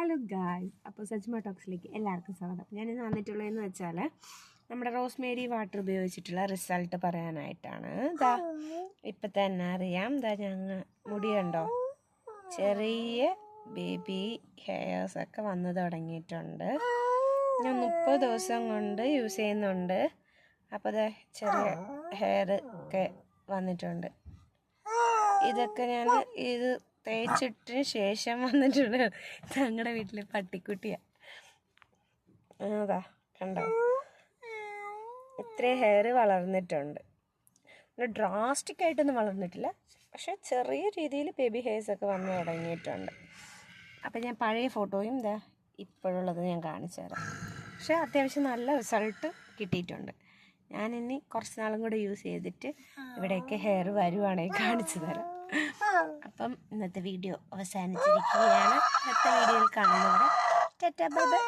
Hello guys, അപ്പോൾ സജ്മ ടോക്സിലേക്ക് എല്ലാവർക്കും സ്വാഗതം. ഞാനിന്ന് വന്നിട്ടുള്ളതെന്ന് വെച്ചാൽ നമ്മുടെ റോസ്മേരി വാട്ടർ ഉപയോഗിച്ചിട്ടുള്ള റിസൾട്ട് പറയാനായിട്ടാണ്. ഇതാ ഇപ്പം തന്നെ അറിയാം, ഇതാ ഞങ്ങൾ മുടി കണ്ടോ, ചെറിയ ബേബി ഹെയർസൊക്കെ വന്നു തുടങ്ങിയിട്ടുണ്ട്. ഞാൻ 30 ദിവസം കൊണ്ട് യൂസ് ചെയ്യുന്നുണ്ട്. അപ്പോൾ ഇതാ ചെറിയ ഹെയർ ഒക്കെ വന്നിട്ടുണ്ട്. ഇതൊക്കെ ഞാൻ ഇത് തേച്ചിട്ടിന് ശേഷം വന്നിട്ടുണ്ട്. ഞങ്ങളുടെ വീട്ടിലെ പട്ടിക്കുട്ടിയാണ്. അതാ കണ്ടോ, ഇത്രയും ഹെയർ വളർന്നിട്ടുണ്ട്. ഡ്രാസ്റ്റിക് ആയിട്ടൊന്നും വളർന്നിട്ടില്ല, പക്ഷെ ചെറിയ രീതിയിൽ ബേബി ഹെയർസൊക്കെ വന്ന് തുടങ്ങിയിട്ടുണ്ട്. അപ്പം ഞാൻ പഴയ ഫോട്ടോയും ഇതാ ഇപ്പോഴുള്ളത് ഞാൻ കാണിച്ചു തരാം. പക്ഷെ അത്യാവശ്യം നല്ല റിസൾട്ട് കിട്ടിയിട്ടുണ്ട്. ഞാനിനി കുറച്ച് നാളും കൂടെ യൂസ് ചെയ്തിട്ട് ഇവിടെയൊക്കെ ഹെയർ വരുവാണെങ്കിൽ കാണിച്ചു തരാം. അപ്പം ഇന്നത്തെ വീഡിയോ അവസാനിച്ചിരിക്കുകയാണ്. അടുത്ത വീഡിയോയിൽ കാണുന്നവരെ ടാറ്റാ ബൈ ബൈ.